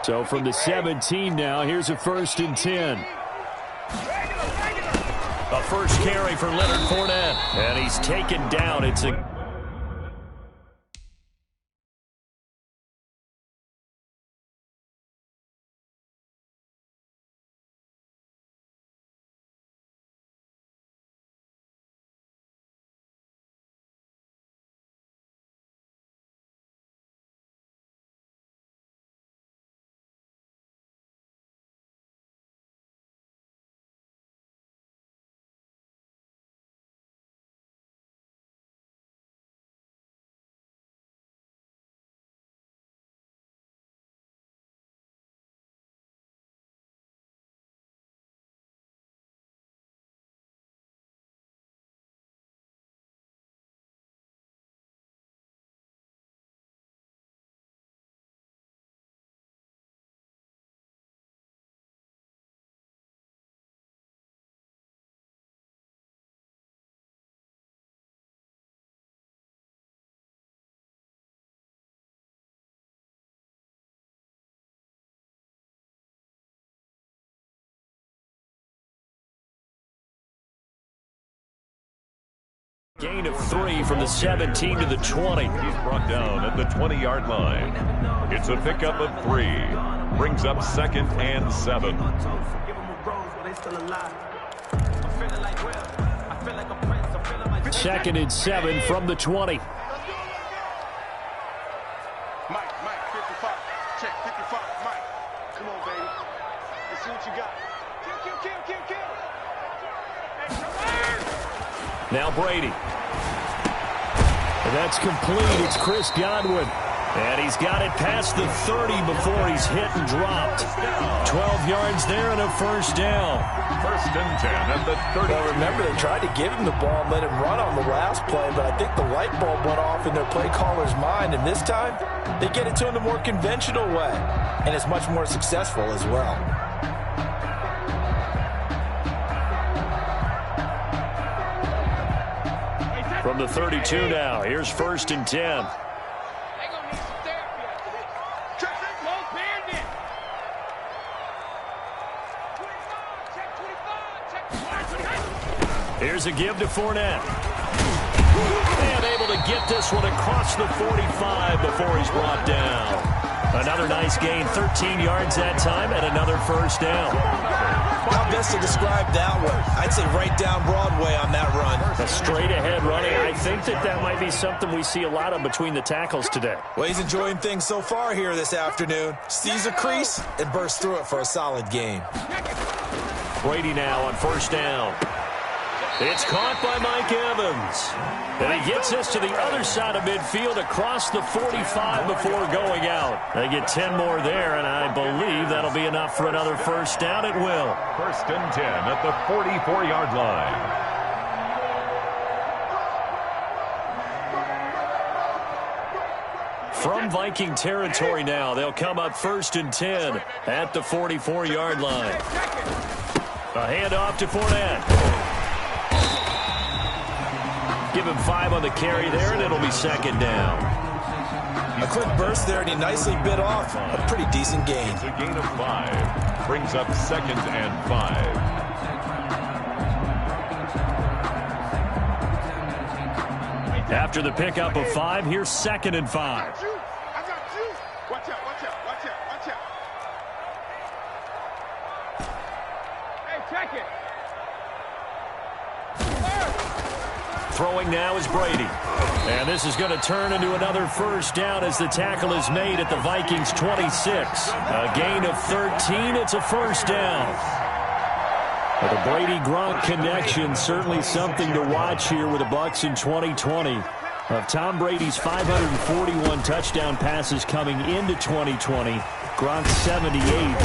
So from the 17 now, here's a 1st and 10. A first carry for Leonard Fournette. And he's taken down. It's a... Gain of 3 from the 17 to the 20. He's brought down at the 20-yard line. It's a pickup of 3. Brings up 2nd and 7. 2nd and 7 from the 20. Mike, 55. Check, 55. Mike, come on, baby. Let's see what you got. Kill. Now Brady. And that's complete. It's Chris Godwin. And he's got it past the 30 before he's hit and dropped. 12 yards there and a 1st down. 1st and 10 at the 30. Well, remember, they tried to give him the ball and let him run on the last play, but I think the light bulb went off in their play caller's mind, and this time they get it to him the more conventional way, and it's much more successful as well. From the 32 now, here's 1st and 10. Here's a give to Fournette. And able to get this one across the 45 before he's brought down. Another nice gain, 13 yards that time, and another 1st down. How best to describe that one? I'd say right down Broadway on that run. A straight-ahead running. I think that might be something we see a lot of between the tackles today. Well, he's enjoying things so far here this afternoon. Sees a crease and bursts through it for a solid game. Brady now on 1st down. It's caught by Mike Evans. And he gets us to the other side of midfield across the 45 before going out. They get 10 more there, and I believe that'll be enough for another 1st down. It will. 1st and 10 at the 44-yard line. From Viking territory now, they'll come up 1st and 10 at the 44-yard line. A handoff to Fournette. Give him 5 on the carry there, and it'll be 2nd down. A quick burst there, and he nicely bit off a pretty decent gain. It's a gain of 5. Brings up 2nd and 5. After the pickup of 5, here's 2nd and 5. I got you. Watch out. Hey, check it. Throwing now is Brady. And this is going to turn into another 1st down as the tackle is made at the Vikings' 26. A gain of 13. It's a 1st down. Well, the Brady-Gronk connection, certainly something to watch here with the Bucs in 2020. Of Tom Brady's 541 touchdown passes coming into 2020, Gronk's 78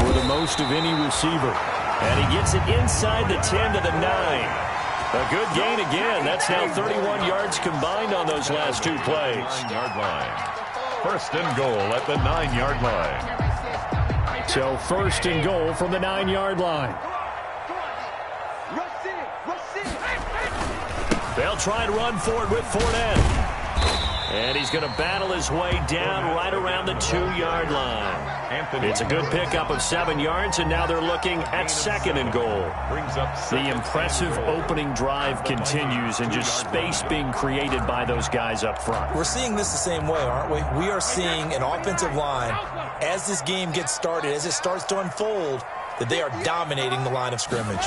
were the most of any receiver. And he gets it inside the 10 to the 9. A good gain again. That's now 31 yards combined on those last 2 plays. 9-yard line. 1st and goal at the 9-yard line. So 1st and goal from the 9-yard line. They'll try and run for it with Fournette. And he's going to battle his way down right around the 2-yard line. It's a good pickup of 7 yards, and now they're looking at 2nd and goal. The impressive opening drive continues, and just space being created by those guys up front. We're seeing this the same way, aren't we? We are seeing an offensive line, as this game gets started, as it starts to unfold, that they are dominating the line of scrimmage.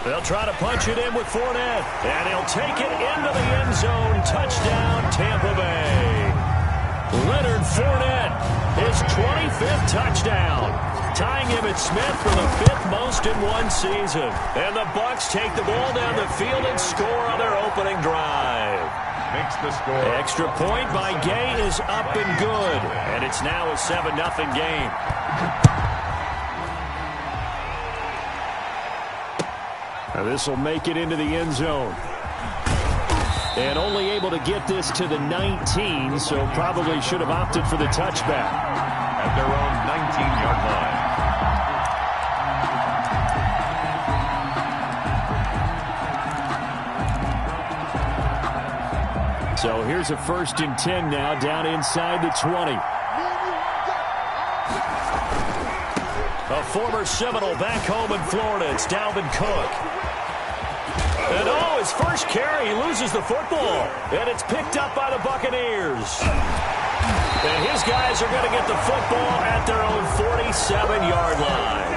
They'll try to punch it in with Fournette, and he'll take it into the end zone. Touchdown, Tampa Bay. Leonard Fournette, his 25th touchdown, tying Emmitt Smith for the 5th most in one season. And the Bucs take the ball down the field and score on their opening drive. Makes the score. Extra point by Gay is up and good, and it's now a 7-0 game. This will make it into the end zone. And only able to get this to the 19, so probably should have opted for the touchback. At their own 19-yard line. So here's a 1st and 10 now, down inside the 20. A former Seminole back home in Florida. It's Dalvin Cook. And his first carry, he loses the football. And it's picked up by the Buccaneers. And his guys are going to get the football at their own 47-yard line.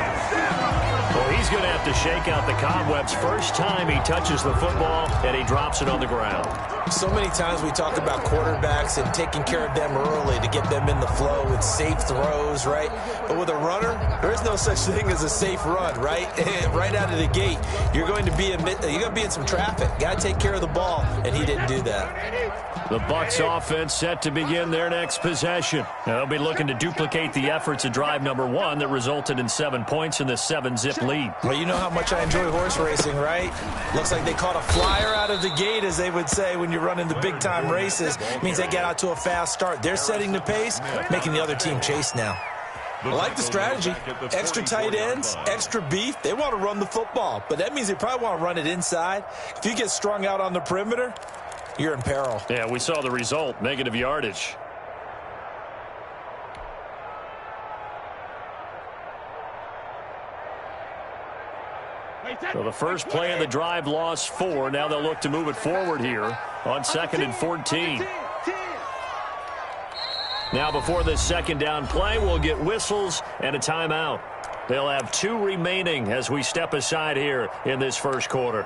Well, he's going to have to shake out the cobwebs first time he touches the football, and he drops it on the ground. So many times we talk about quarterbacks and taking care of them early to get them in the flow with safe throws, right? But with a runner, there is no such thing as a safe run, right? Right out of the gate, you're going to be in some traffic. Got to take care of the ball, and he didn't do that. The Bucs offense set to begin their next possession. They'll be looking to duplicate the efforts of drive number 1 that resulted in 7 points in the 7-zip lead. Well, you know how much I enjoy horse racing, right? Looks like they caught a flyer out of the gate, as they would say when you're running the big-time races. It means they get out to a fast start. They're setting the pace, making the other team chase now. I like the strategy. Extra tight ends, extra beef. They want to run the football, but that means they probably want to run it inside. If you get strung out on the perimeter, you're in peril. Yeah, we saw the result, negative yardage. So the first play of the drive lost 4. Now they'll look to move it forward here on 2nd and 14. Now before this 2nd down play, we'll get whistles and a timeout. They'll have 2 remaining as we step aside here in this first quarter.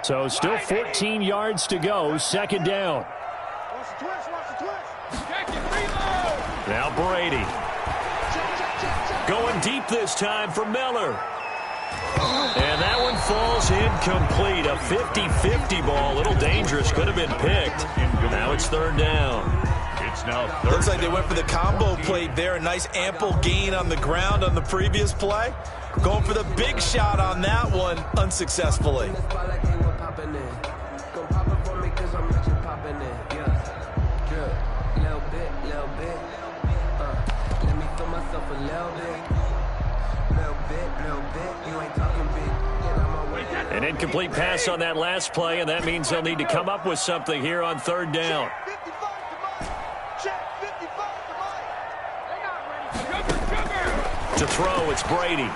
So still 14 yards to go, 2nd down. Now Brady. Going deep this time for Miller. And that one falls incomplete. A 50-50 ball, a little dangerous, could have been picked. Now it's 3rd down. It's now 3rd. Looks like they went for the combo play there. A nice ample gain on the ground on the previous play. Going for the big shot on that one, unsuccessfully. An incomplete pass on that last play, and that means they'll need to come up with something here on 3rd down. To throw, it's Brady.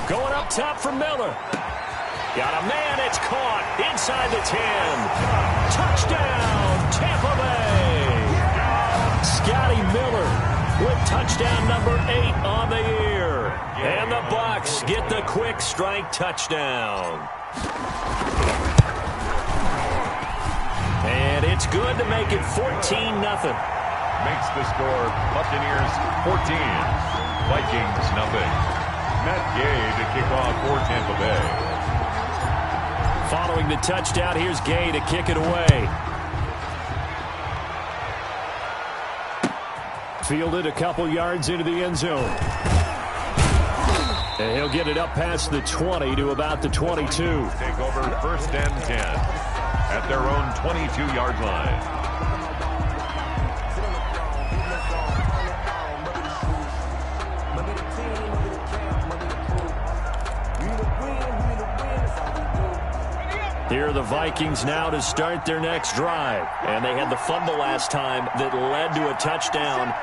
Going up top for Miller. Got a man, it's caught inside the 10. Touchdown, Tampa Bay. Scotty Miller with touchdown number 8 on the year. And the Bucs get the quick strike touchdown. And it's good to make it 14-0. Makes the score Buccaneers 14, Vikings nothing. Matt Gay to kick off for Tampa Bay. Following the touchdown, here's Gay to kick it away. Fielded a couple yards into the end zone. And he'll get it up past the 20 to about the 22. Take over 1st and 10 at their own 22-yard line. Here are the Vikings now to start their next drive. And they had the fumble last time that led to a touchdown.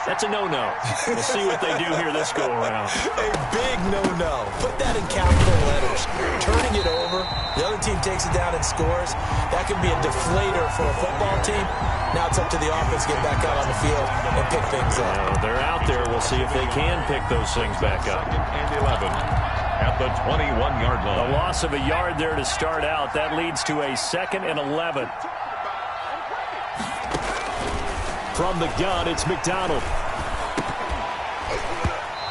That's a no-no. We'll see what they do here this go-around. A big no-no. Put that in capital letters. Turning it over, the other team takes it down and scores. That could be a deflator for a football team. Now it's up to the offense to get back out on the field and pick things up. They're out there. We'll see if they can pick those things back up. 2nd and 11. At the 21-yard line. A loss of a yard there to start out. That leads to a 2nd and 11. From the gun, it's McDonald.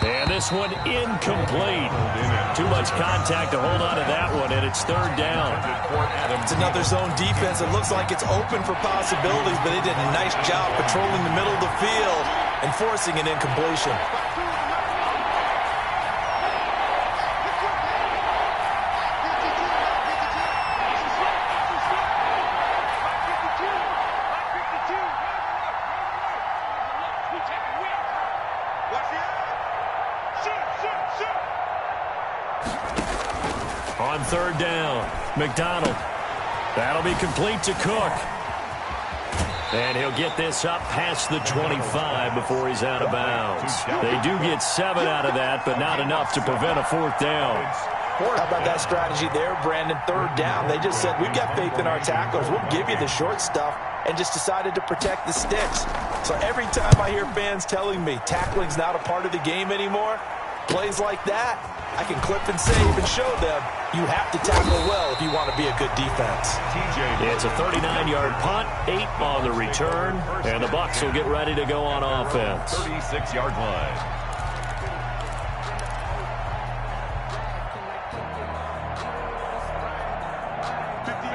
And this one incomplete. Too much contact to hold on to that one, and it's 3rd down. It's another zone defense. It looks like it's open for possibilities, but they did a nice job patrolling the middle of the field and forcing an incompletion. On 3rd down, McDonald. That'll be complete to Cook. And he'll get this up past the 25 before he's out of bounds. They do get 7 out of that, but not enough to prevent a 4th down. How about that strategy there, Brandon? 3rd down. They just said, we've got faith in our tacklers. We'll give you the short stuff, and just decided to protect the sticks. So every time I hear fans telling me tackling's not a part of the game anymore, plays like that, I can clip and save and show them you have to tackle well if you want to be a good defense. It's a 39-yard punt, 8 on the return, and the Bucs will get ready to go on offense. 36-yard line.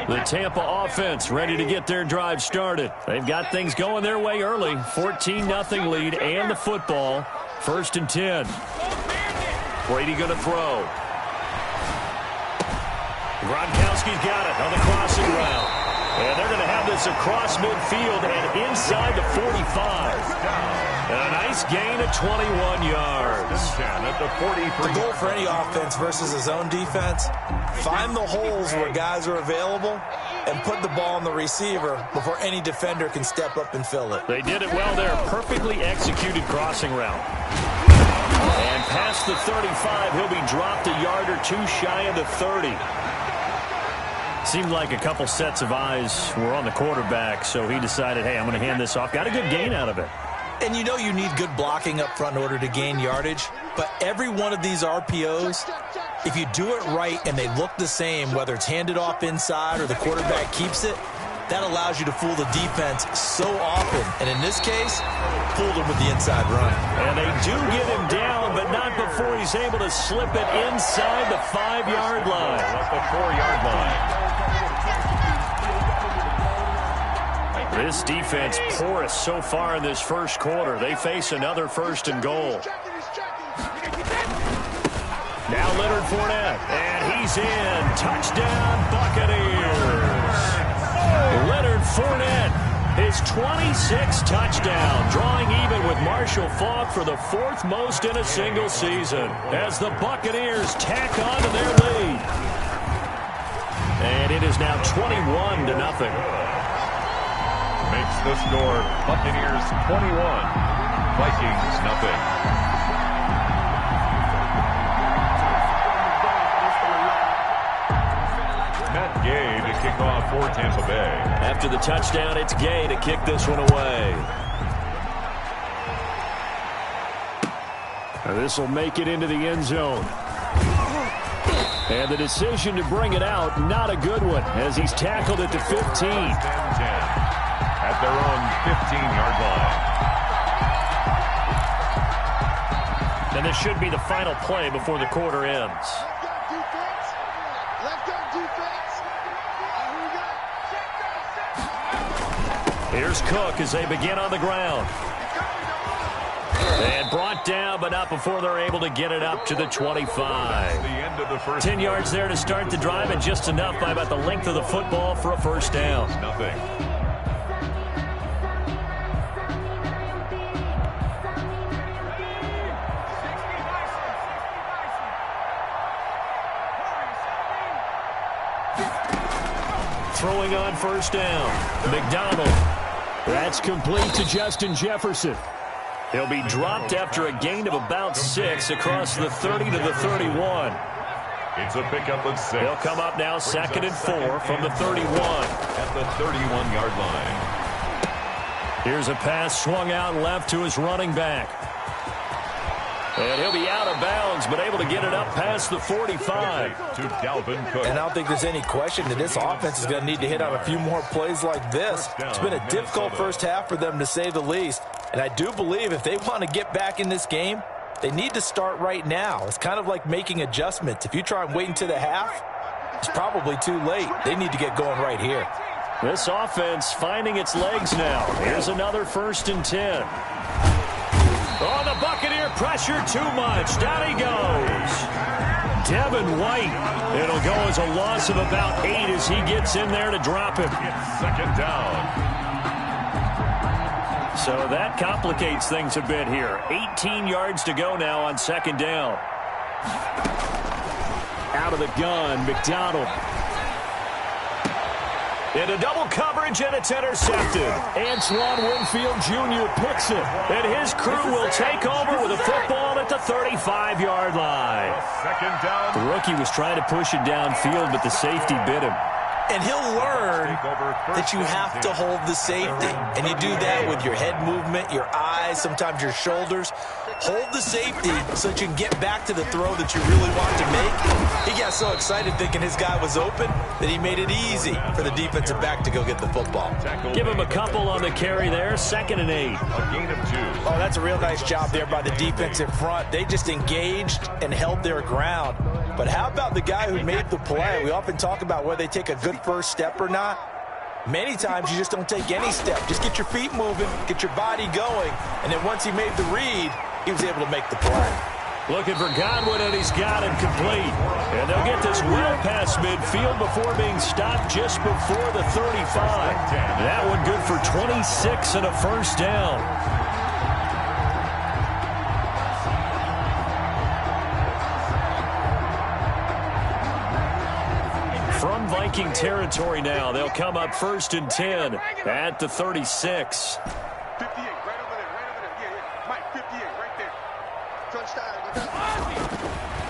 The Tampa offense ready to get their drive started. They've got things going their way early. 14-0 lead and the football. 1st and 10. Brady going to throw. Gronkowski's got it on the crossing route. And they're going to have this across midfield and inside the 45. And a nice gain of 21 yards. At the 43. The goal for any offense versus a zone defense, find the holes where guys are available and put the ball on the receiver before any defender can step up and fill it. They did it well there. Perfectly executed crossing route. And past the 35, he'll be dropped a yard or 2 shy of the 30. Seemed like a couple sets of eyes were on the quarterback, so he decided, hey, I'm going to hand this off. Got a good gain out of it. And you know you need good blocking up front in order to gain yardage, but every one of these RPOs, if you do it right and they look the same, whether it's handed off inside or the quarterback keeps it, that allows you to fool the defense so often. And in this case, fooled him with the inside run. And they do get him down, but not before he's able to slip it inside the 5-yard line. At the 4-yard line. This defense porous so far in this first quarter. They face another 1st and goal. Now Leonard Fournette, and he's in. Touchdown, Buccaneers. Leonard Fournette, his 26th touchdown, drawing even with Marshall Faulk for the 4th most in a single season as the Buccaneers tack on to their lead. And it is now 21-0. Makes the score Buccaneers 21, Vikings 0. Matt Gay to kick off for Tampa Bay. After the touchdown, it's Gay to kick this one away. This will make it into the end zone. And the decision to bring it out, not a good one, as he's tackled at the 15. At their own 15-yard line. And this should be the final play before the quarter ends. Here's Cook as they begin on the ground. And brought down, but not before they're able to get it up to the 25. The end of the first 10 yards there to start the drive, and just enough by about the length of the football for a first down. Nothing. Throwing on first down. McDonald. That's complete to Justin Jefferson. He'll be dropped after a gain of about 6 across the 30 to the 31. It's a pickup of 6. He'll come up now 2nd and 4 from the 31. At the 31-yard line. Here's a pass swung out left to his running back. And he'll be out of bounds, but able to get it up past the 45. To Dalvin Cook. And I don't think there's any question that this offense is going to need to hit on a few more plays like this. It's been a difficult first half for them, to say the least. And I do believe if they want to get back in this game, they need to start right now. It's kind of like making adjustments. If you try and wait until the half, it's probably too late. They need to get going right here. This offense finding its legs now. Here's another 1st and 10. Oh, the Buccaneer pressure too much. Down he goes. Devin White. It'll go as a loss of about 8 as he gets in there to drop him. It's 2nd down. So that complicates things a bit here. 18 yards to go now on 2nd down. Out of the gun, McDonald. Into double coverage, and it's intercepted. Antoine Winfield Jr. picks it, and his crew will take over with a football at the 35-yard line. 2nd down. The rookie was trying to push it downfield, but the safety bit him. And he'll learn that you have to hold the safety. And you do that with your head movement, your eyes, sometimes your shoulders. Hold the safety so that you can get back to the throw that you really want to make. He got so excited thinking his guy was open that he made it easy for the defensive back to go get the football. Give him a couple on the carry there. 2nd and 8. A gain of 2. Oh, that's a real nice job there by the defensive front. They just engaged and held their ground. But how about the guy who made the play? We often talk about whether they take a good first step or not. Many times you just don't take any step. Just get your feet moving, get your body going, and then once he made the read, he was able to make the play. Looking for Godwin, and he's got it complete. And they'll get this well past midfield before being stopped just before the 35. That one good for 26 and a first down. From Viking territory now, they'll come up 1st and 10 at the 36. 58, right over there, right over there. Yeah. Mike, 58, right there. Touchdown.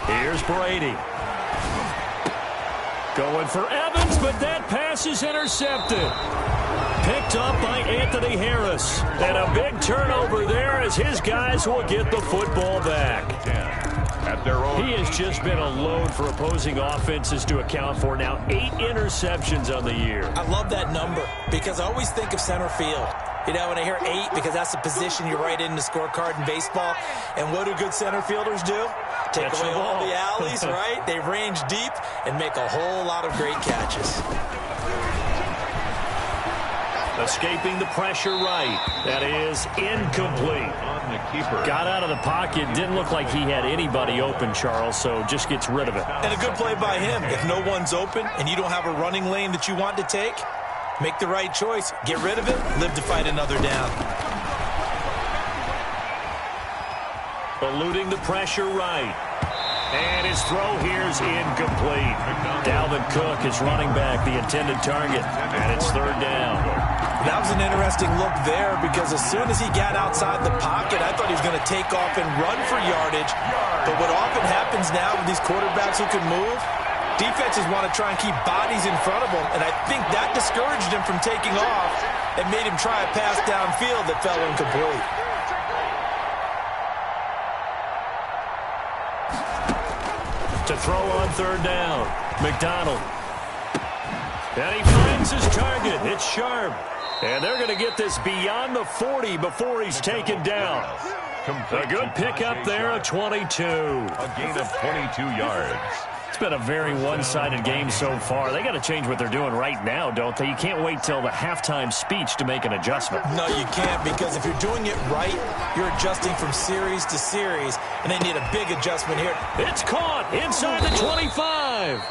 Here's Brady. Going for Evans, but that pass is intercepted. Picked up by Anthony Harris. And a big turnover there as his guys will get the football back. At their own. He has just been a load for opposing offenses to account for. Now 8 interceptions on the year. I love that number because I always think of center field. You know, when I hear 8, because that's the position you write in the scorecard in baseball. And what do good center fielders do? Take away all the alleys, right? They range deep and make a whole lot of great catches. Escaping the pressure right. That is incomplete. On the keeper. Got out of the pocket. Didn't look like he had anybody open, Charles, so just gets rid of it. And a good play by him. If no one's open and you don't have a running lane that you want to take, make the right choice. Get rid of it. Live to fight another down. Eluding the pressure right. And his throw here's incomplete. Dalvin Cook is running back the intended target, and it's 3rd down. That was an interesting look there because as soon as he got outside the pocket, I thought he was going to take off and run for yardage. But what often happens now with these quarterbacks who can move, defenses want to try and keep bodies in front of them, and I think that discouraged him from taking off and made him try a pass downfield that fell incomplete. To throw on 3rd down, McDonald. And he finds his target. It's Sharp. And they're going to get this beyond the 40 before he's taken down. A good pickup there, a 22. A gain of 22 yards. It's been a very one-sided game so far. They got to change what they're doing right now, don't they? You can't wait till the halftime speech to make an adjustment. No, you can't, because if you're doing it right, you're adjusting from series to series, and they need a big adjustment here. It's caught inside the 25.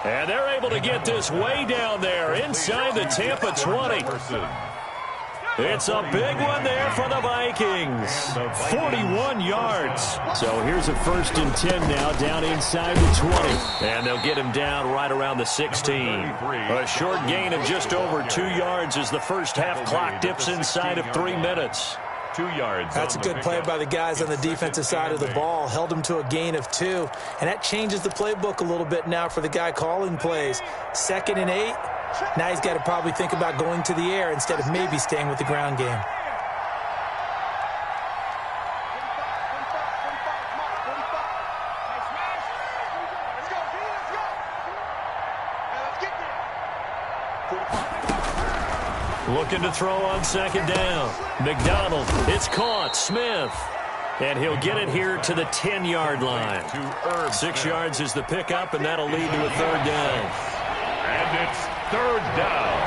And they're able to get this way down there inside the Tampa 20. It's a big one there for the Vikings. 41 yards. So here's a 1st and 10 now, down inside the 20. And they'll get him down right around the 16. A short gain of just over 2 yards as the first half clock dips inside of 3 minutes. 2 yards. That's a good play by the guys on the defensive side of the ball. Held them to a gain of 2. And that changes the playbook a little bit now for the guy calling plays. 2nd and 8. Now he's got to probably think about going to the air instead of maybe staying with the ground game. Looking to throw on 2nd down. McDonald, it's caught. Smith. And he'll get it here to the 10-yard line. 6 yards is the pickup, and that'll lead to a 3rd down. And it's 3rd down.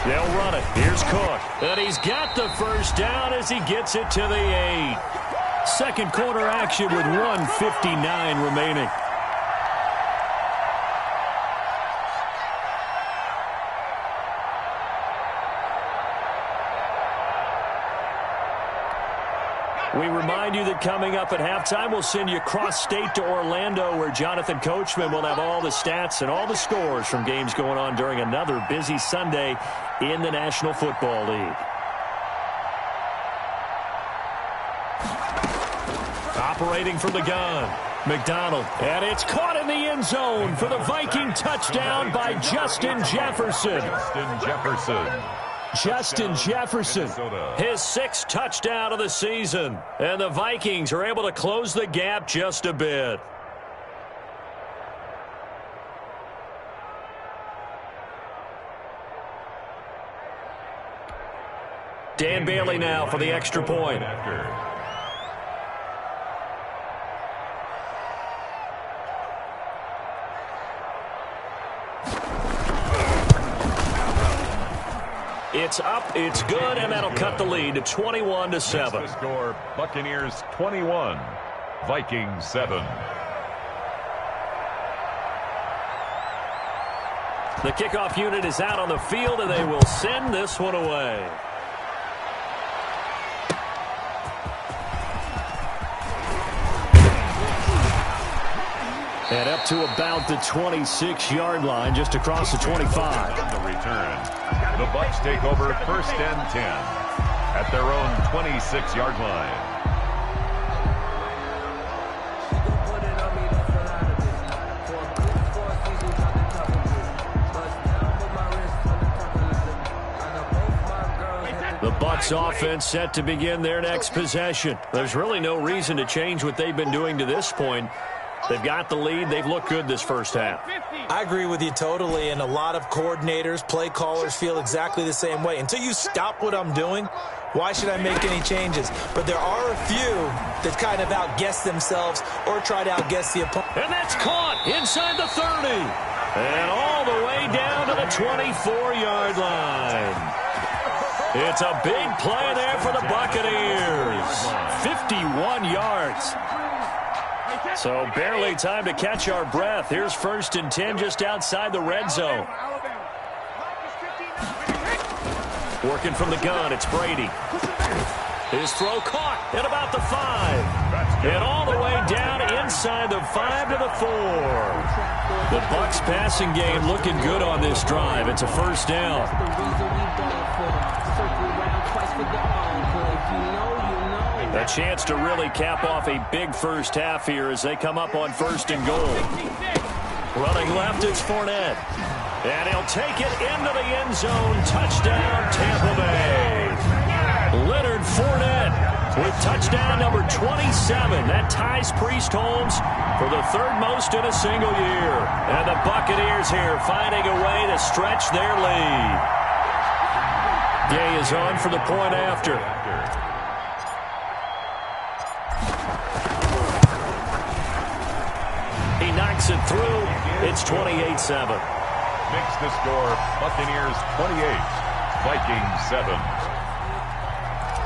They'll run it. Here's Cook. And he's got the 1st down as he gets it to the 8. Second quarter action with 1:59 remaining. We remind you that coming up at halftime, we'll send you cross-state to Orlando, where Jonathan Coachman will have all the stats and all the scores from games going on during another busy Sunday in the National Football League. Operating from the gun, McDonald, and it's caught in the end zone for the Viking touchdown by Justin Jefferson. Justin Jefferson, his 6th touchdown of the season. And the Vikings are able to close the gap just a bit. Dan Bailey now for the extra point. It's up, it's good, and that'll cut the lead to 21-7. The score, Buccaneers 21, Vikings 7. The kickoff unit is out on the field, and they will send this one away. And up to about the 26-yard line, just across the 25. The return. The Bucs take over 1st and 10 at their own 26-yard line. The Bucs offense set to begin their next possession. There's really no reason to change what they've been doing to this point. They've got the lead. They've looked good this first half. I agree with you totally, and a lot of coordinators, play callers feel exactly the same way. Until you stop what I'm doing, why should I make any changes? But there are a few that kind of outguess themselves or try to outguess the opponent. And that's caught inside the 30. And all the way down to the 24-yard line. It's a big play there for the Buccaneers. 51 yards. So barely time to catch our breath. Here's 1st and 10 just outside the red zone. Working from the gun, it's Brady. His throw caught at about the 5. And all the way down inside the 5 to the 4. The Bucs passing game looking good on this drive. It's a 1st down. A chance to really cap off a big first half here as they come up on 1st and goal. Running left, it's Fournette. And he'll take it into the end zone. Touchdown, Tampa Bay. Leonard Fournette with touchdown number 27. That ties Priest Holmes for the 3rd most in a single year. And the Buccaneers here finding a way to stretch their lead. Gay is on for the point after. makes it through. It's 28-7. Makes the score Buccaneers 28, Vikings 7.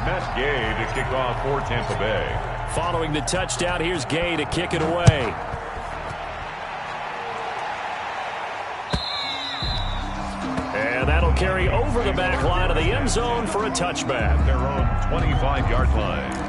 Matt Gay to kick off for Tampa Bay. Following the touchdown, here's Gay to kick it away. And that'll carry over the back line of the end zone for a touchback. Their own 25-yard line.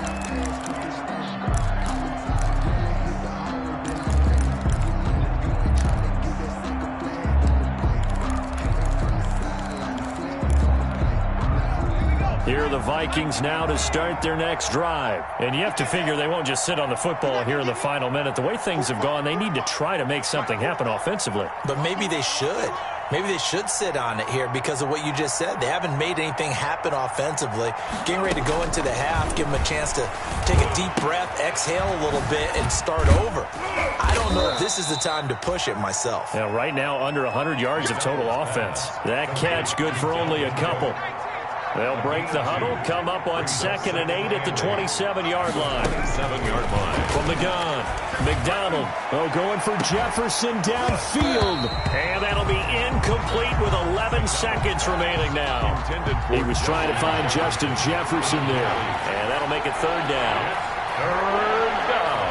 Here are the Vikings now to start their next drive. And you have to figure they won't just sit on the football here in the final minute. The way things have gone, they need to try to make something happen offensively. But maybe they should. Maybe they should sit on it here because of what you just said. They haven't made anything happen offensively. Getting ready to go into the half, give them a chance to take a deep breath, exhale a little bit, and start over. I don't know if this is the time to push it myself. Now, right now, under 100 yards of total offense. That catch good for only a couple. They'll break the huddle, come up on 2nd and 8 at the 27-yard line. 7-yard line. From the gun, McDonald. Going for Jefferson downfield. And that'll be incomplete with 11 seconds remaining now. He was trying to find Justin Jefferson there. And that'll make it 3rd down. 3rd down.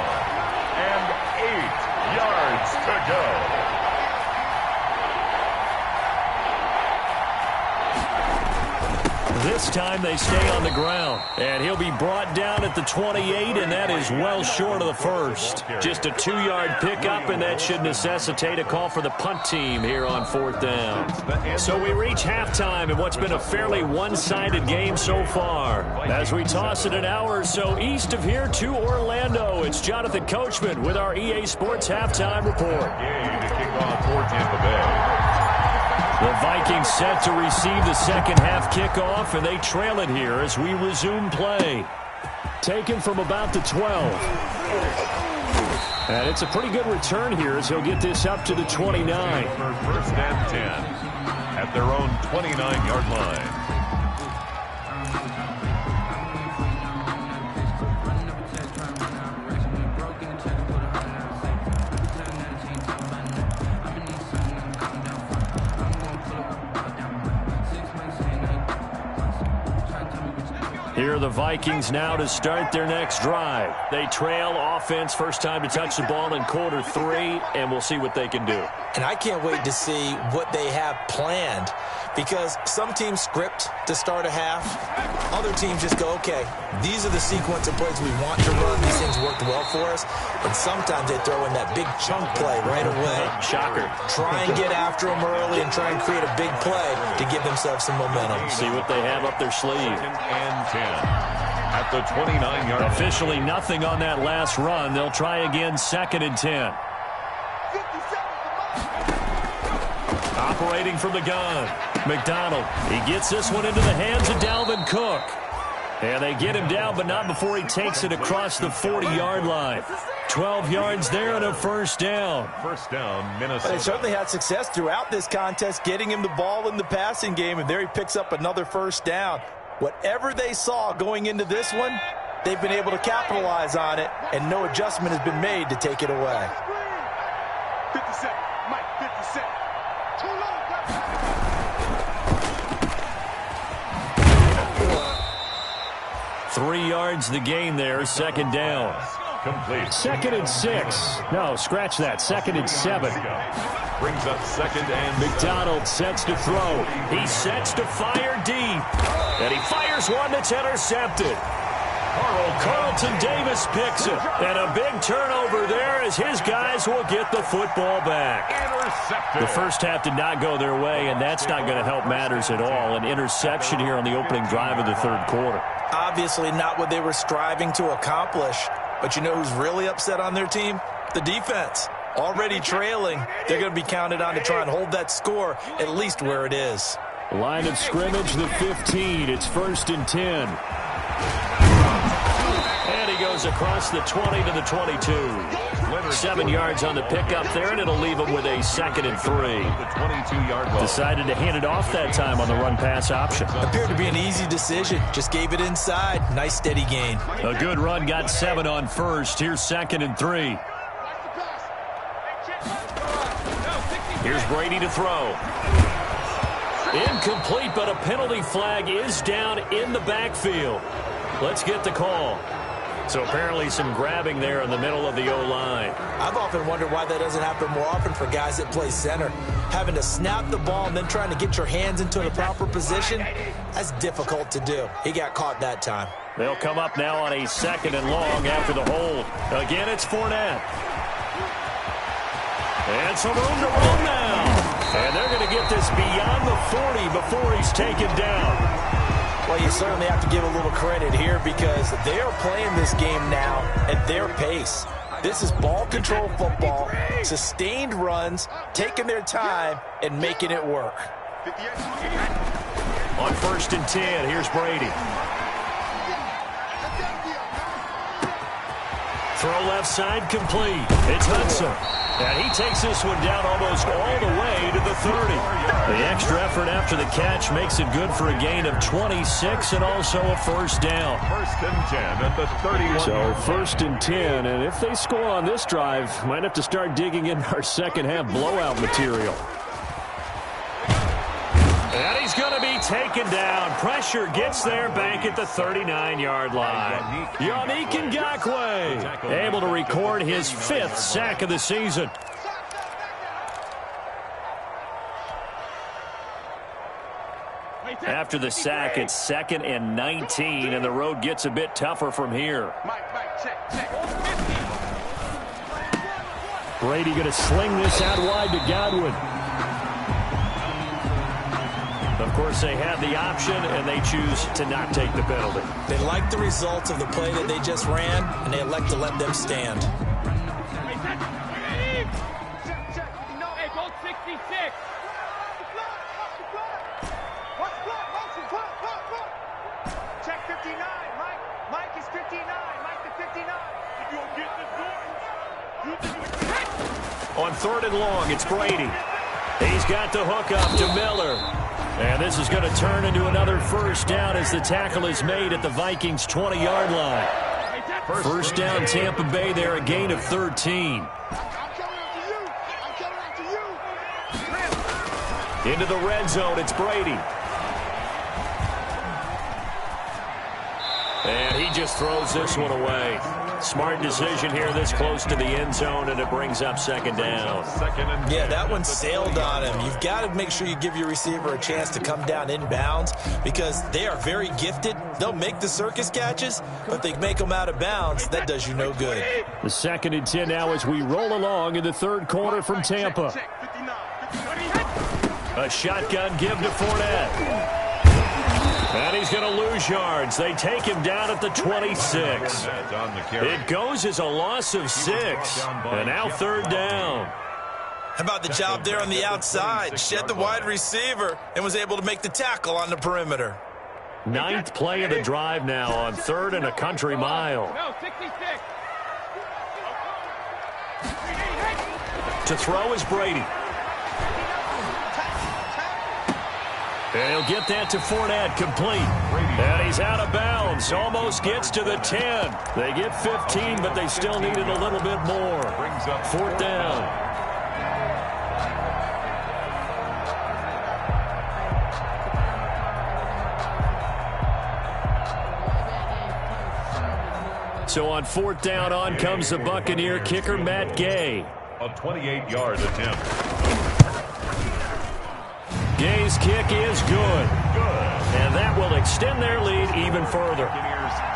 And 8 yards to go. This time they stay on the ground. And he'll be brought down at the 28, and that is well short of the first. Just a 2-yard pickup, and that should necessitate a call for the punt team here on 4th down. So we reach halftime in what's been a fairly one-sided game so far. As we toss it an hour or so east of here to Orlando, it's Jonathan Coachman with our EA Sports Halftime Report. Gay to kick off for Tampa Bay. The Vikings set to receive the second half kickoff, and they trail it here as we resume play. Taken from about the 12. And it's a pretty good return here as he'll get this up to the 29. For 1st and 10 at their own 29-yard line. Here are the Vikings now to start their next drive. They trail offense, first time to touch the ball in quarter 3, and we'll see what they can do. And I can't wait to see what they have planned because some teams script to start a half. Other teams just go, okay, these are the sequence of plays we want to run. These things worked well for us. And sometimes they throw in that big chunk play right away. Shocker. Try and get after them early and try and create a big play to give themselves some momentum. See what they have up their sleeve. 2nd and 10 at the 29-yard line. Officially nothing on that last run. They'll try again 2nd and 10. Operating from the gun. McDonald. He gets this one into the hands of Dalvin Cook. And they get him down, but not before he takes it across the 40-yard line. 12 yards there and a 1st down. 1st down, Minnesota. They certainly had success throughout this contest, getting him the ball in the passing game, and there he picks up another 1st down. Whatever they saw going into this one, they've been able to capitalize on it, and no adjustment has been made to take it away. 50 seconds. Mike, 50 seconds. Too long. 3 yards the gain there, 2nd down. Complete. 2nd and 6. No, scratch that. 2nd and 7. Brings up 2nd and McDonald sets to throw. He sets to fire deep. And he fires one that's intercepted. Carlton Davis picks it. And a big turnover there as his guys will get the football back. intercepted. The first half did not go their way, and that's not going to help matters at all. An interception here on the opening drive of the 3rd quarter. Obviously not what they were striving to accomplish. But you know who's really upset on their team? The defense. Already trailing, they're going to be counted on to try and hold that score at least where it is. Line of scrimmage, the 15. It's 1st and 10. And he goes across the 20 to the 22. 7 yards on the pickup there, and it'll leave him with a 2nd and 3. The 22-yard line. Decided to hand it off that time on the run-pass option. Appeared to be an easy decision. Just gave it inside. Nice steady gain. A good run, got 7 on first. Here's 2nd and 3. Here's Brady to throw. Incomplete, but a penalty flag is down in the backfield. Let's get the call. So apparently some grabbing there in the middle of the O-line. I've often wondered why that doesn't happen more often for guys that play center. Having to snap the ball and then trying to get your hands into the proper position, that's difficult to do. He got caught that time. They'll come up now on a 2nd and long after the hold. Again, it's Fournette. And some room to run now. And they're going to get this beyond the 40 before he's taken down. Well, you certainly have to give a little credit here because they are playing this game now at their pace. This is ball control football, sustained runs, taking their time, and making it work. On 1st and 10, here's Brady. Throw left side complete. It's Hudson. And he takes this one down almost all the way to the 30. The extra effort after the catch makes it good for a gain of 26 and also a first down. 1st and 10 at the 31. So 1st and 10, and if they score on this drive, might have to start digging in our second half blowout material. And he's going to be taken down. Pressure gets there back at the 39-yard line. Yannick Ngakoue able to record his 5th sack of the season. After the sack, it's 2nd and 19, and the road gets a bit tougher from here. Brady going to sling this out wide to Godwin. Of course, they had the option, and they choose to not take the penalty. They like the results of the play that they just ran, and they elect to let them stand. Check 59, Mike. Mike is 59. Mike to 59. If you don't get this going, On 3rd and long, it's Brady. He's got the hook up to Miller. And this is going to turn into another first down as the tackle is made at the Vikings' 20-yard line. First down, Tampa Bay there, a gain of 13. Into the red zone, it's Brady. And he just throws this one away. Smart decision here this close to the end zone, and it brings up 2nd down. Yeah, that one sailed on him. You've got to make sure you give your receiver a chance to come down inbounds because they are very gifted. They'll make the circus catches, but if they make them out of bounds, that does you no good. The 2nd and 10 now as we roll along in the 3rd quarter from Tampa. A shotgun give to Fournette. And he's going to lose yards. They take him down at the 26. It goes as a loss of 6. And now 3rd down. How about the job there on the outside? Shed the wide receiver and was able to make the tackle on the perimeter. 9th play of the drive now on 3rd and a country mile. To throw is Brady. And he'll get that to Fournette, complete. And he's out of bounds, almost gets to the 10. They get 15, but they still needed a little bit more. 4th down. So on 4th down, on comes the Buccaneer kicker, Matt Gay. A 28-yard attempt. Gay's kick is good. And that will extend their lead even further.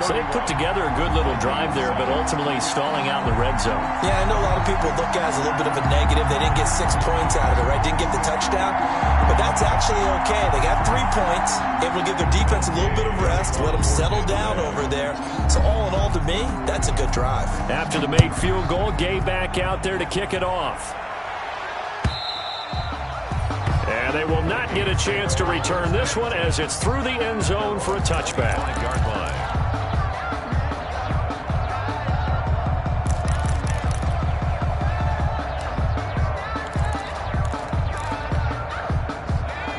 So they put together a good little drive there, but ultimately stalling out in the red zone. Yeah, I know a lot of people look at it as a little bit of a negative. They didn't get 6 points out of it, right? Didn't get the touchdown. But that's actually okay. They got 3 points. Able to give their defense a little bit of rest, let them settle down over there. So all in all, to me, that's a good drive. After the made field goal, Gay back out there to kick it off. And they will not get a chance to return this one as it's through the end zone for a touchback. 5-yard line.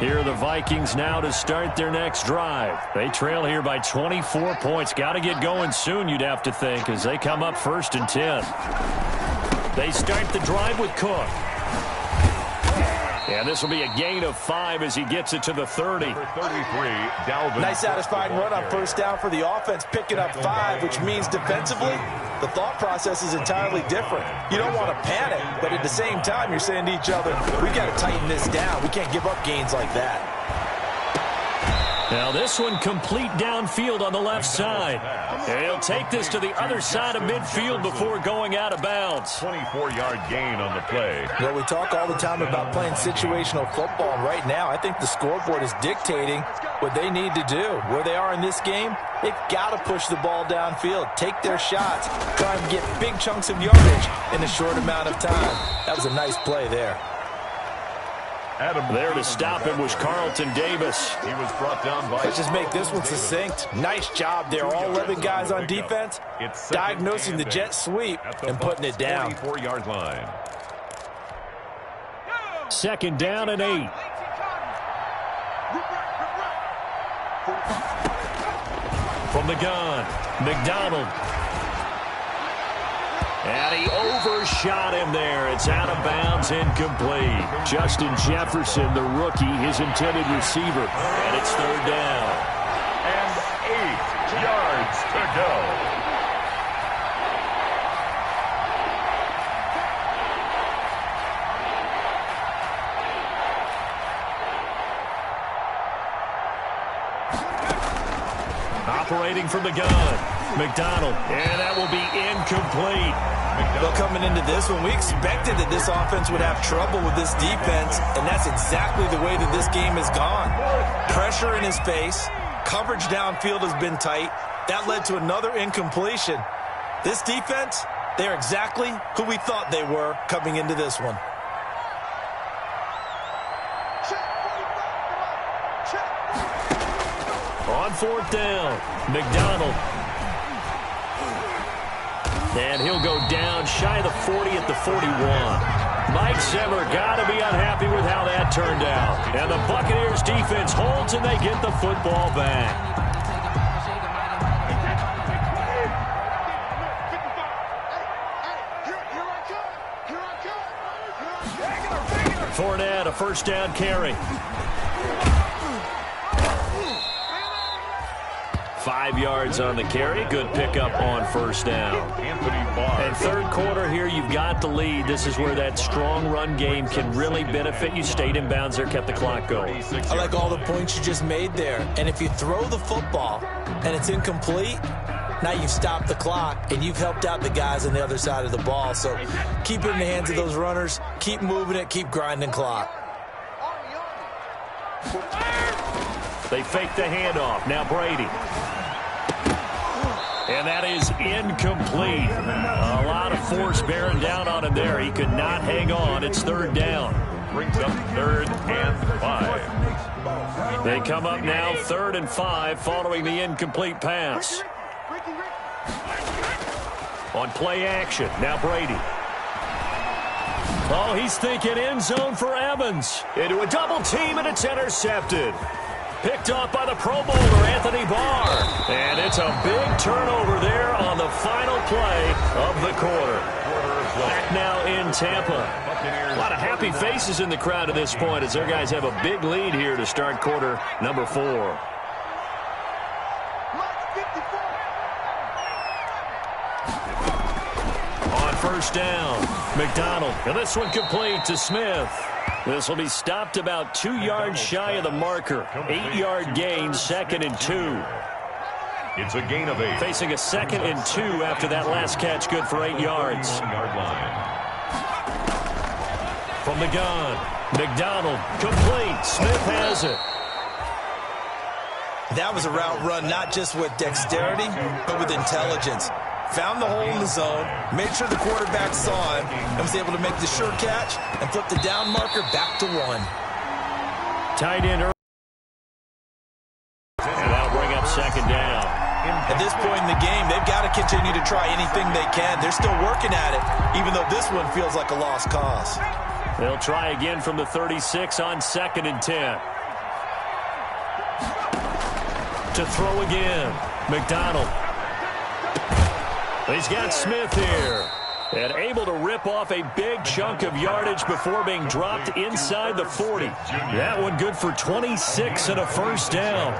Here are the Vikings now to start their next drive. They trail here by 24 points. Got to get going soon, you'd have to think, as they come up 1st and 10. They start the drive with Cook. And this will be a gain of 5 as he gets it to the 30. Number 33, Dalvin. Nice satisfying run on first down for the offense, picking up 5, which means defensively, the thought process is entirely different. You don't want to panic, but at the same time, you're saying to each other, we've got to tighten this down. We can't give up gains like that. Now this one complete downfield on the left side. And he'll take this to the other side of midfield before going out of bounds. 24-yard gain on the play. Well, we talk all the time about playing situational football, and right now I think the scoreboard is dictating what they need to do. Where they are in this game, they've got to push the ball downfield, take their shots, try and get big chunks of yardage in a short amount of time. That was a nice play there. There to stop him was Carlton Davis. He was brought down by... Let's just make this one succinct. Nice job there. All 11 guys on defense, diagnosing the jet sweep and putting it down. 24-yard line. Second down and 8. From the gun, McDonald. And he overshot him there. It's out of bounds, incomplete. Justin Jefferson, the rookie, his intended receiver. And it's third down. And 8 yards to go. Operating from the gun, McDonald, and that will be incomplete. Well, coming into this one, we expected that this offense would have trouble with this defense, and that's exactly the way that this game has gone. Pressure in his face, coverage downfield has been tight. That led to another incompletion. This defense, they're exactly who we thought they were coming into this one. On fourth down, McDonald. And he'll go down shy of the 40 at the 41. Mike Zimmer got to be unhappy with how that turned out. And the Buccaneers defense holds and they get the football back. Fournette, a first down carry. 5 yards on the carry. Good pickup on first down. And third quarter here, you've got the lead. This is where that strong run game can really benefit you. Stayed in bounds there, kept the clock going. I like all the points you just made there. And if you throw the football and it's incomplete, now you've stopped the clock and you've helped out the guys on the other side of the ball. So keep it in the hands of those runners. Keep moving it. Keep grinding clock. They fake the handoff. Now Brady. And that is incomplete. A lot of force bearing down on him there. He could not hang on. It's third down. Brings up 3rd and 5. They come up now 3rd and 5 following the incomplete pass. On play action. Now Brady. Oh, he's thinking end zone for Evans. Into a double team, and it's intercepted. Picked off by the Pro Bowler, Anthony Barr. And it's a big turnover there on the final play of the quarter. Back now in Tampa. A lot of happy faces in the crowd at this point as their guys have a big lead here to start quarter number 4. On first down, McDonald. And this one complete to Smith. This will be stopped about 2 yards shy of the marker. 8-yard gain, 2nd and 2. It's a gain of 8. Facing a 2nd and 2 after that last catch, good for 8 yards. 1-yard line. From the gun, McDonald, complete. Smith has it. That was a route run not just with dexterity, but with intelligence. Found the hole in the zone, made sure the quarterback saw him, and was able to make the sure catch and flip the down marker back to 1. Tight end early. And that'll bring up 2nd down. At this point in the game, they've got to continue to try anything they can. They're still working at it, even though this one feels like a lost cause. They'll try again from the 36 on 2nd and 10. To throw again, McDonald. He's got Smith here. And able to rip off a big chunk of yardage before being dropped inside the 40. That one good for 26 and a first down.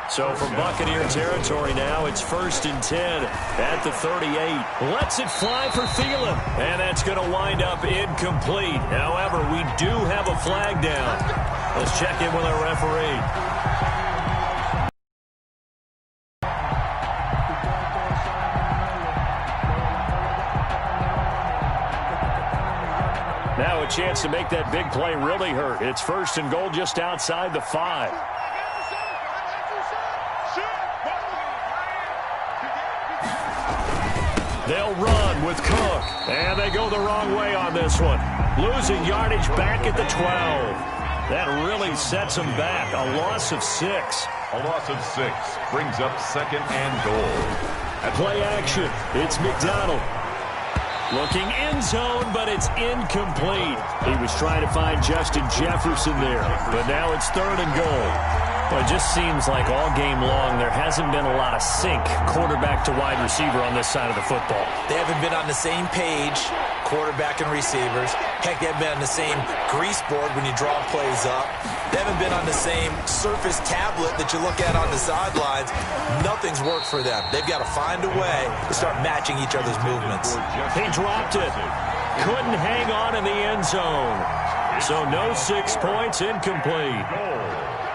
So from Buccaneer territory now, it's 1st and 10 at the 38. Lets it fly for Thielen. And that's going to wind up incomplete. However, we do have a flag down. Let's check in with our referee. Now a chance to make that big play really hurt. It's 1st and goal just outside the 5. They'll run with Cook. And they go the wrong way on this one. Losing yardage back at the 12. That really sets them back. A loss of 6. A loss of 6 brings up 2nd and goal. Play action. It's McDonald. Looking end zone, but it's incomplete. He was trying to find Justin Jefferson there, but now it's 3rd and goal. Well, it just seems like all game long there hasn't been a lot of sync quarterback to wide receiver on this side of the football. They haven't been on the same page, quarterback and receivers. Heck, they haven't been on the same grease board when you draw plays up. They haven't been on the same surface tablet that you look at on the sidelines. Nothing's worked for them. They've got to find a way to start matching each other's movements. He dropped it. Couldn't hang on in the end zone. So no 6 points, incomplete.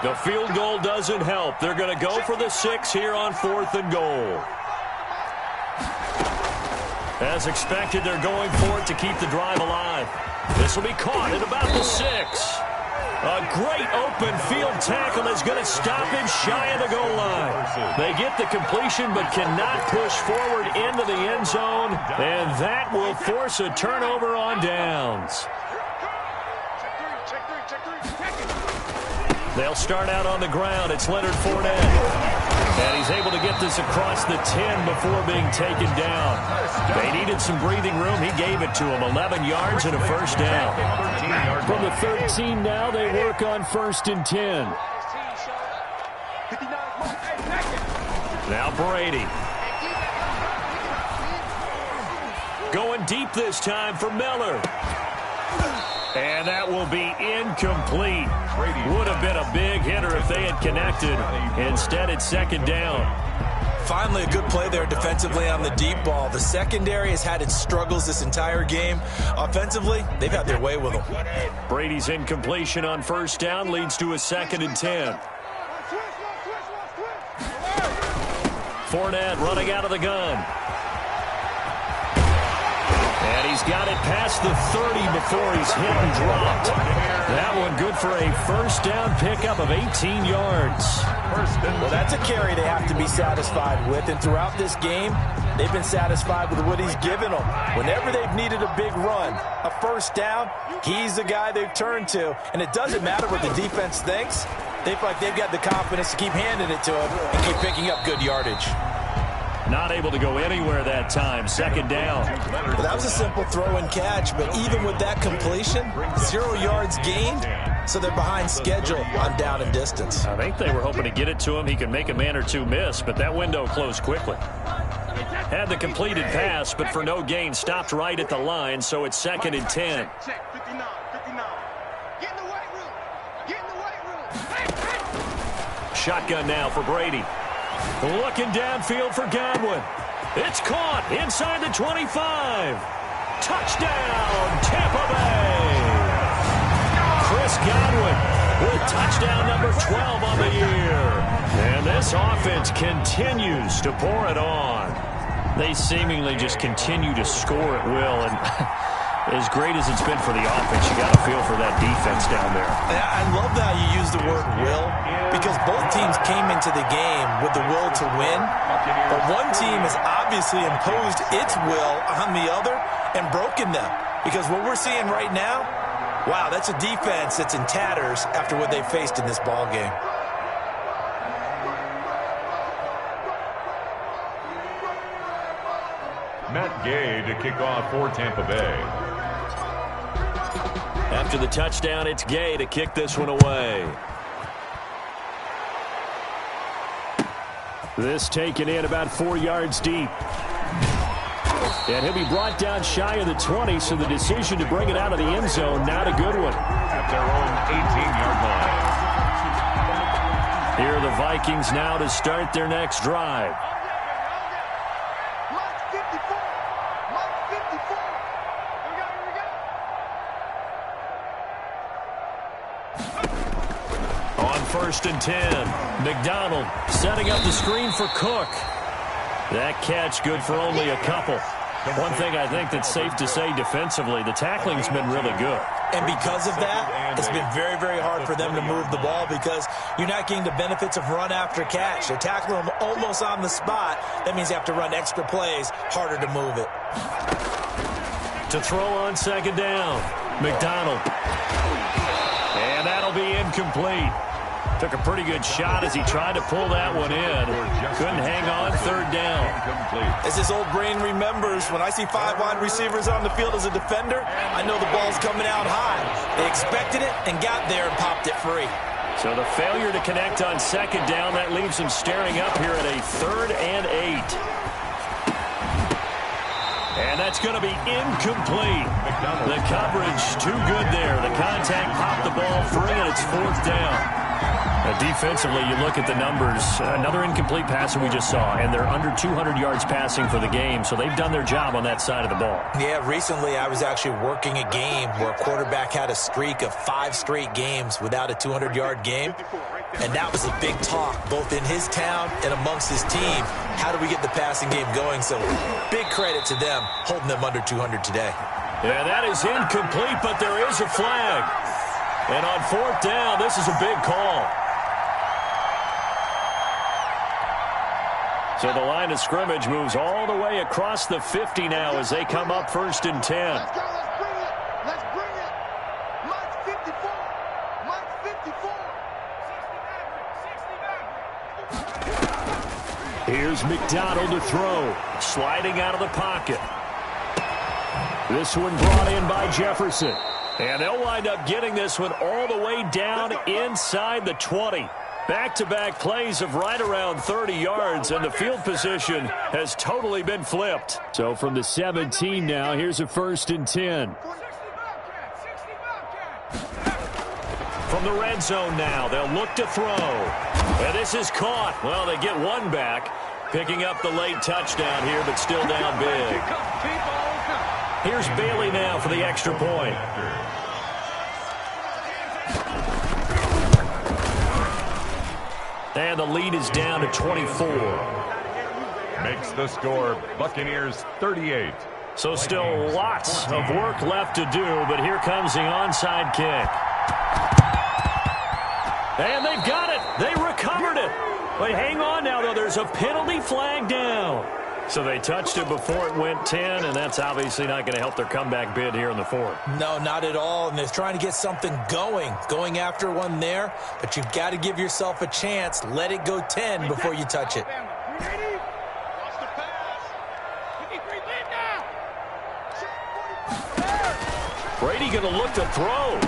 The field goal doesn't help. They're going to go for the 6 here on 4th and goal. As expected, they're going for it to keep the drive alive. This will be caught at about the 6. A great open field tackle is going to stop him shy of the goal line. They get the completion but cannot push forward into the end zone, and that will force a turnover on downs. They'll start out on the ground. It's Leonard Fournette. And he's able to get this across the 10 before being taken down. They needed some breathing room. He gave it to him. 11 yards and a first down. From the 13 now, they work on 1st and 10. Now Brady. Going deep this time for Miller. And that will be incomplete. Would have been a big hitter if they had connected. Instead, it's 2nd down. Finally, a good play there defensively on the deep ball. The secondary has had its struggles this entire game. Offensively, they've had their way with them. Brady's incompletion on 1st down leads to a 2nd and 10. Fournette running out of the gun. And he's got it past the 30 before he's hit and dropped. That one good for a first down pickup of 18 yards. Well, that's a carry they have to be satisfied with. And throughout this game, they've been satisfied with what he's given them. Whenever they've needed a big run, a first down, he's the guy they've turned to. And it doesn't matter what the defense thinks. They feel like they've got the confidence to keep handing it to him and keep picking up good yardage. Not able to go anywhere that time. 2nd down. Well, that was a simple throw and catch, but even with that completion, 0 yards gained, so they're behind schedule on down and distance. I think they were hoping to get it to him. He could make a man or two miss, but that window closed quickly. Had the completed pass, but for no gain, stopped right at the line, so it's 2nd and 10. Check, 59, 59. Get in the weight room. Get in the weight room. Shotgun now for Brady. Looking downfield for Godwin. It's caught inside the 25. Touchdown, Tampa Bay. Chris Godwin with touchdown number 12 on the year. And this offense continues to pour it on. They seemingly just continue to score at will. And as great as it's been for the offense, you got to feel for that defense down there. I love how you use the word will, because both teams came into the game with the will to win, but one team has obviously imposed its will on the other and broken them. Because what we're seeing right now, wow, that's a defense that's in tatters after what they faced in this ball game. Matt Gay to kick off for Tampa Bay. After the touchdown, it's Gay to kick this one away. This taken in about 4 yards deep. And he'll be brought down shy of the 20, so the decision to bring it out of the end zone, not a good one. At their own 18-yard line. Here are the Vikings now to start their next drive. On 1st and 10, McDonald setting up the screen for Cook. That catch good for only a couple. One thing I think that's safe to say defensively, the tackling's been really good. And because of that, it's been very, very hard for them to move the ball because you're not getting the benefits of run after catch. They're tackling them almost on the spot. That means you have to run extra plays, harder to move it. To throw on 2nd down, McDonald. And that'll be incomplete. Took a pretty good shot as he tried to pull that one in. Couldn't hang on 3rd down. As his old brain remembers, when I see 5 wide receivers on the field as a defender, I know the ball's coming out high. They expected it and got there and popped it free. So the failure to connect on 2nd down, that leaves him staring up here at a 3rd and 8. And that's going to be incomplete. The coverage too good there. The contact popped the ball free, and it's 4th down. Defensively, you look at the numbers. Another incomplete pass that we just saw, and they're under 200 yards passing for the game, so they've done their job on that side of the ball. Yeah, recently I was actually working a game where a quarterback had a streak of 5 straight games without a 200-yard game, and that was a big talk, both in his town and amongst his team. How do we get the passing game going? So big credit to them holding them under 200 today. Yeah, that is incomplete, but there is a flag. And on 4th down, this is a big call. So the line of scrimmage moves all the way across the 50 now as they come up 1st and 10. Let's go, let's bring it. Let's bring it. Mike's 54. Mike's 54. Here's McDonald to throw. Sliding out of the pocket. This one brought in by Jefferson. And they'll wind up getting this one all the way down inside the 20. Back-to-back plays of right around 30 yards, and the field position has totally been flipped. So from the 17 now, here's a 1st and 10. From the red zone now, they'll look to throw. And this is caught. Well, they get one back, picking up the late touchdown here, but still down big. Here's Bailey now for the extra point. And the lead is down to 24. Makes the score Buccaneers 38. So still lots of work left to do, but here comes the onside kick. And they've got it. They recovered it. But hang on now, though. There's a penalty flag down. So they touched it before it went 10, and that's obviously not going to help their comeback bid here in the 4th. No, not at all, and they're trying to get something going after one there, but you've got to give yourself a chance. Let it go 10 before you touch it. Brady going to look to throw.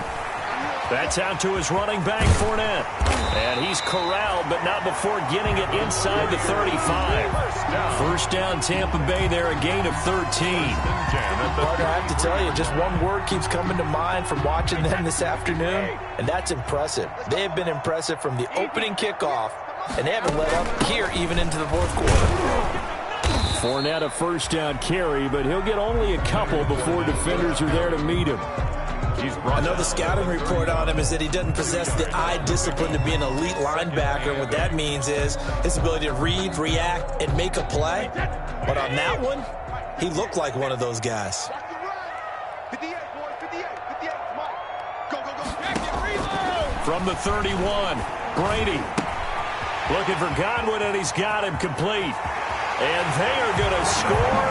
That's out to his running back, Fournette. And he's corralled, but not before getting it inside the 35. 1st down, Tampa Bay there, a gain of 13. Carter, I have to tell you, just one word keeps coming to mind from watching them this afternoon, and that's impressive. They have been impressive from the opening kickoff, and they haven't let up here even into the 4th quarter. Fournette a 1st down carry, but he'll get only a couple before defenders are there to meet him. Another scouting report on him is that he doesn't possess the eye discipline to be an elite linebacker. And what that means is his ability to read, react, and make a play. But on that one, he looked like one of those guys. 58, boys, 58, 58. Mike, go, go, go. From the 31, Brady looking for Godwin, and he's got him complete. And they are going to score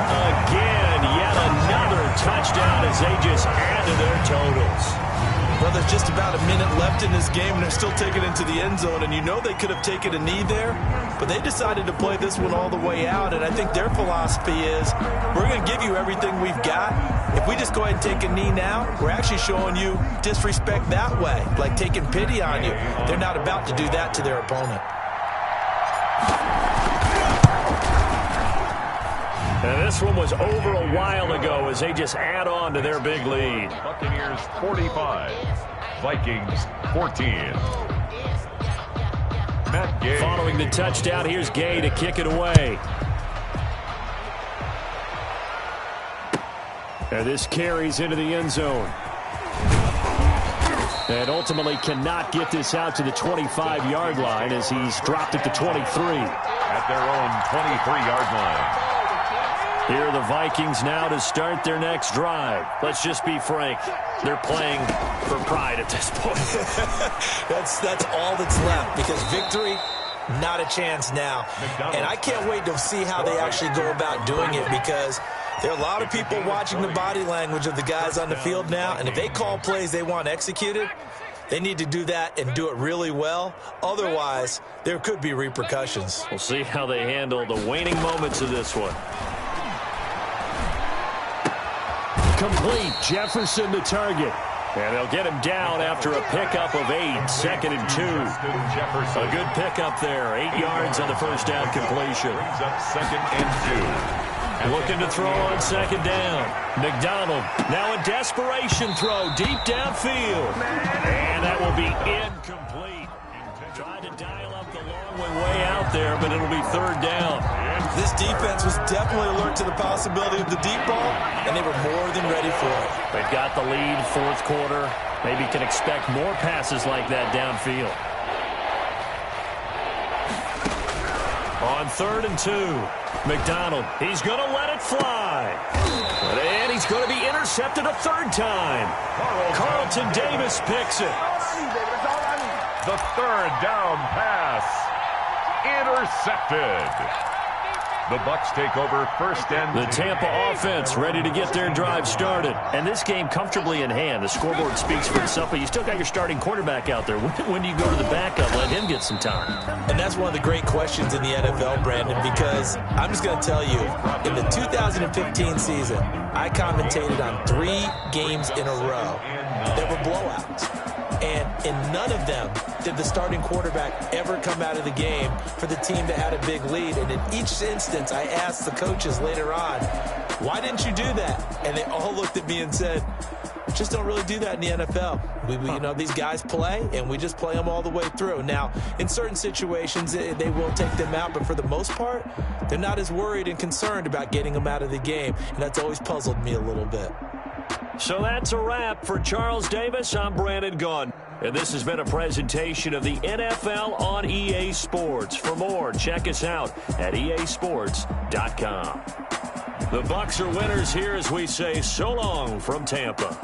again. Yet another touchdown as they just add to their totals. Well, there's just about a minute left in this game, and they're still taking it into the end zone. And you know they could have taken a knee there, but they decided to play this one all the way out. And I think their philosophy is, we're going to give you everything we've got. If we just go ahead and take a knee now, we're actually showing you disrespect that way, like taking pity on you. They're not about to do that to their opponent. And this one was over a while ago as they just add on to their big lead. Buccaneers 45, Vikings 14. Matt Gay. Following the touchdown, here's Gay to kick it away. And this carries into the end zone. And ultimately cannot get this out to the 25-yard line as he's dropped it to 23. At their own 23-yard line. Here are the Vikings now to start their next drive. Let's just be frank. They're playing for pride at this point. That's all that's left, because victory, not a chance now. And I can't wait to see how they actually go about doing it, because there are a lot of people watching the body language of the guys on the field now, and if they call plays they want executed, they need to do that and do it really well. Otherwise, there could be repercussions. We'll see how they handle the waning moments of this one. Complete. Jefferson the target. And they'll get him down after a pickup of 8. 2nd and 2. A good pickup there. 8 yards on the first down completion. Brings up 2nd and 2. Looking to throw on 2nd down. McDonald now a desperation throw deep downfield. And that will be incomplete. Tried to dial up the long way out there, but it'll be 3rd down. This defense was definitely alert to the possibility of the deep ball, and they were more than ready for it. They've got the lead, 4th quarter. Maybe can expect more passes like that downfield. On 3rd and 2, McDonald, he's going to let it fly. And he's going to be intercepted a 3rd time. Carlton Davis picks it. The 3rd down pass. Intercepted. The Bucs take over 1st and 2. The Tampa offense ready to get their drive started. And this game comfortably in hand. The scoreboard speaks for itself, but you still got your starting quarterback out there. When do you go to the backup, let him get some time? And that's one of the great questions in the NFL, Brandon, because I'm just going to tell you, in the 2015 season, I commentated on 3 games in a row that were blowouts. And in none of them did the starting quarterback ever come out of the game for the team that had a big lead. And in each instance, I asked the coaches later on, why didn't you do that? And they all looked at me and said, we just don't really do that in the NFL. You know, these guys play, and we just play them all the way through. Now, in certain situations, they will take them out, but for the most part, they're not as worried and concerned about getting them out of the game. And that's always puzzled me a little bit. So that's a wrap for Charles Davis. I'm Brandon Gaudin. And this has been a presentation of the NFL on EA Sports. For more, check us out at easports.com. The Bucs are winners here as we say so long from Tampa.